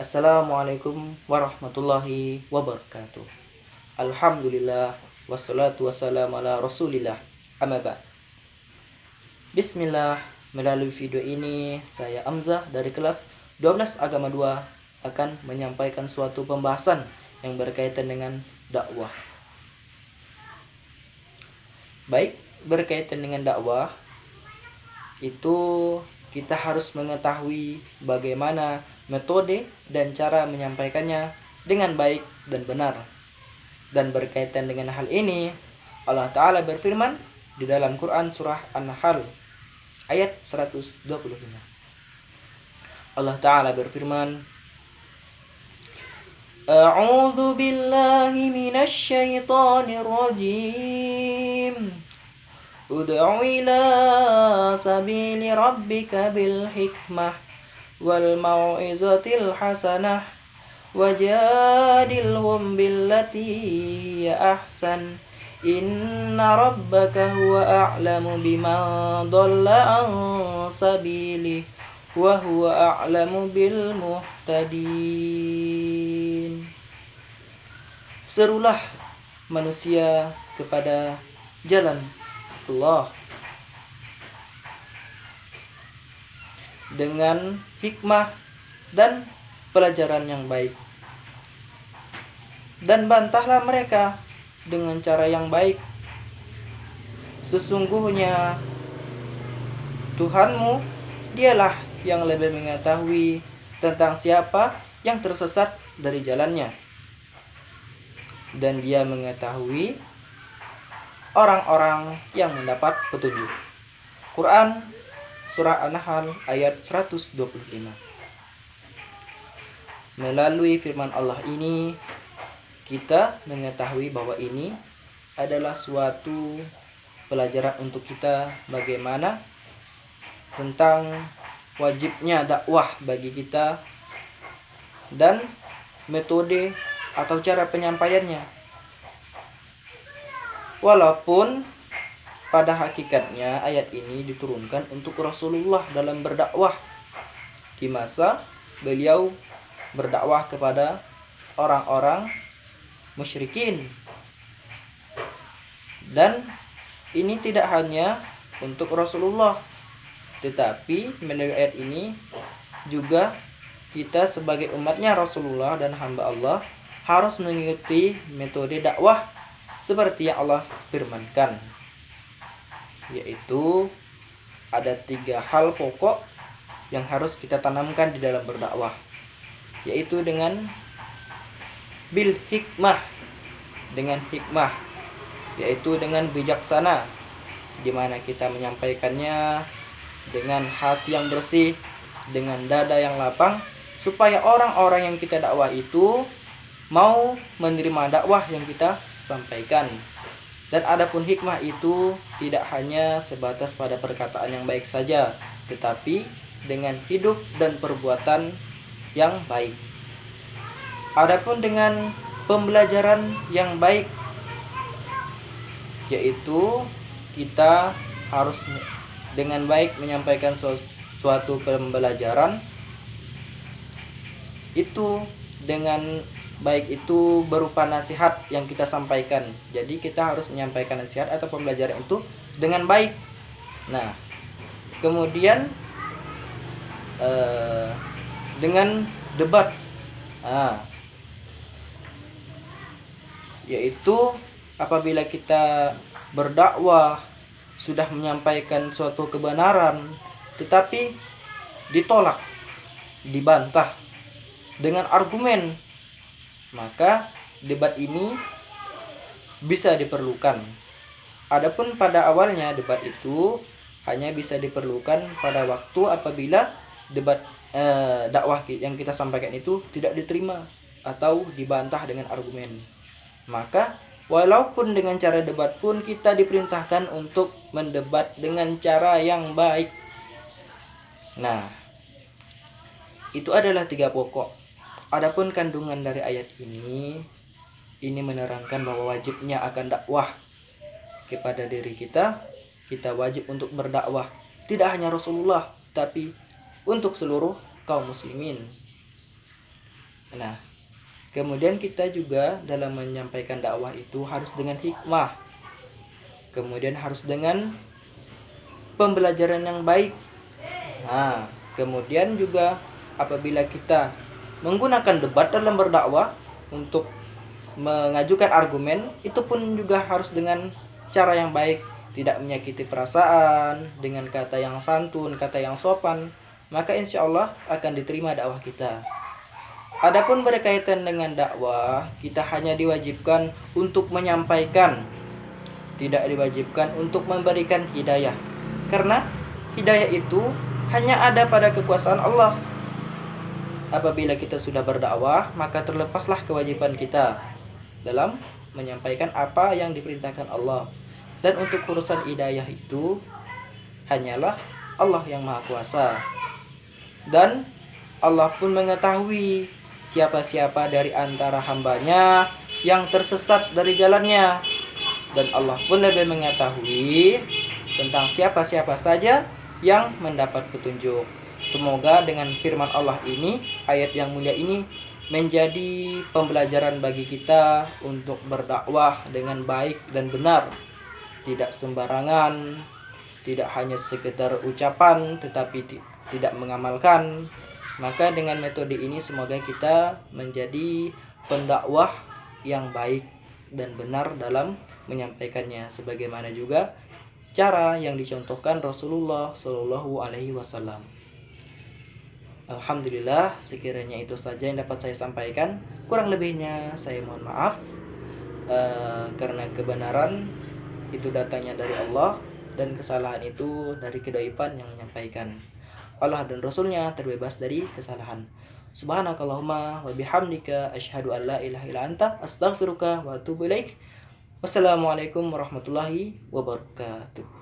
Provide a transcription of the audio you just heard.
Assalamualaikum warahmatullahi wabarakatuh. Alhamdulillah wassalatu wassalamu ala Rasulillah. Amma ba'd. Bismillah, melalui video ini saya Amzah dari kelas 12 Agama 2 akan menyampaikan suatu pembahasan yang berkaitan dengan dakwah. Baik, berkaitan dengan dakwah itu kita harus mengetahui bagaimana metode dan cara menyampaikannya dengan baik dan benar. Dan berkaitan dengan hal ini, Allah Ta'ala berfirman di dalam Quran surah An-Nahl ayat 125. Allah Ta'ala berfirman, A'udzu billahi minasy syaithanir rajim. Ud'u ila sabili rabbika bil hikmah wal mau'izatil hasanah wajadilhum billati hiya ahsan inna rabbaka huwa a'lamu biman dhalla an sabilihi wa huwa a'lamu bil muhtadin. Serulah manusia kepada jalan Allah dengan hikmah dan pelajaran yang baik, dan bantahlah mereka dengan cara yang baik. Sesungguhnya Tuhanmu, dialah yang lebih mengetahui tentang siapa yang tersesat dari jalannya, dan Dia mengetahui orang-orang yang mendapat petunjuk. Quran surah An-Nahl ayat 125. Melalui firman Allah ini, kita mengetahui bahwa ini adalah suatu pelajaran untuk kita bagaimana tentang wajibnya dakwah bagi kita dan metode atau cara penyampaiannya. Walaupun pada hakikatnya ayat ini diturunkan untuk Rasulullah dalam berdakwah di masa beliau berdakwah kepada orang-orang musyrikin. Dan ini tidak hanya untuk Rasulullah, tetapi melalui ayat ini juga kita sebagai umatnya Rasulullah dan hamba Allah harus mengikuti metode dakwah seperti yang Allah firmankan, yaitu ada 3 hal pokok yang harus kita tanamkan di dalam berdakwah, yaitu dengan bil hikmah, dengan hikmah, yaitu dengan bijaksana, di mana kita menyampaikannya dengan hati yang bersih, dengan dada yang lapang, supaya orang-orang yang kita dakwah itu mau menerima dakwah yang kita sampaikan. Dan adapun hikmah itu tidak hanya sebatas pada perkataan yang baik saja, tetapi dengan hidup dan perbuatan yang baik. Adapun dengan pembelajaran yang baik, yaitu kita harus dengan baik menyampaikan suatu pembelajaran itu. Dengan baik itu berupa nasihat yang kita sampaikan. Jadi kita harus menyampaikan nasihat atau pembelajaran itu dengan baik. Nah, kemudian dengan debat, yaitu apabila kita berdakwah sudah menyampaikan suatu kebenaran tetapi ditolak, dibantah dengan argumen, maka debat ini bisa diperlukan. Adapun pada awalnya debat itu hanya bisa diperlukan pada waktu apabila debat dakwah yang kita sampaikan itu tidak diterima atau dibantah dengan argumen. Maka walaupun dengan cara debat pun kita diperintahkan untuk mendebat dengan cara yang baik. Nah, itu adalah 3 pokok. Adapun kandungan dari ayat ini menerangkan bahwa wajibnya akan dakwah kepada diri kita. Kita wajib untuk berdakwah tidak hanya Rasulullah, tapi untuk seluruh kaum muslimin. Nah, kemudian kita juga dalam menyampaikan dakwah itu harus dengan hikmah. Kemudian harus dengan pembelajaran yang baik. Nah, kemudian juga apabila kita menggunakan debat dalam berdakwah untuk mengajukan argumen, itu pun juga harus dengan cara yang baik, tidak menyakiti perasaan, dengan kata yang santun, kata yang sopan, maka insya Allah akan diterima dakwah kita. Adapun berkaitan dengan dakwah, kita hanya diwajibkan untuk menyampaikan, tidak diwajibkan untuk memberikan hidayah. Karena hidayah itu hanya ada pada kekuasaan Allah. Apabila kita sudah berdakwah, maka terlepaslah kewajiban kita dalam menyampaikan apa yang diperintahkan Allah. Dan untuk urusan hidayah itu hanyalah Allah yang Maha Kuasa. Dan Allah pun mengetahui siapa-siapa dari antara hambanya yang tersesat dari jalannya. Dan Allah pun lebih mengetahui tentang siapa-siapa saja yang mendapat petunjuk. Semoga dengan firman Allah ini, ayat yang mulia ini, menjadi pembelajaran bagi kita untuk berdakwah dengan baik dan benar, tidak sembarangan, tidak hanya sekedar ucapan tetapi tidak mengamalkan. Maka dengan metode ini semoga kita menjadi pendakwah yang baik dan benar dalam menyampaikannya, sebagaimana juga cara yang dicontohkan Rasulullah Shallallahu Alaihi Wasallam. Alhamdulillah, sekiranya itu saja yang dapat saya sampaikan. Kurang lebihnya saya mohon maaf, karena kebenaran itu datangnya dari Allah dan kesalahan itu dari kedaipan yang menyampaikan. Allah dan Rasulnya terbebas dari kesalahan. Subhanakallahumma wa bihamdika asyhadu an la ilaha illa anta astaghfiruka wa atubu ilaik. Wassalamualaikum warahmatullahi wabarakatuh.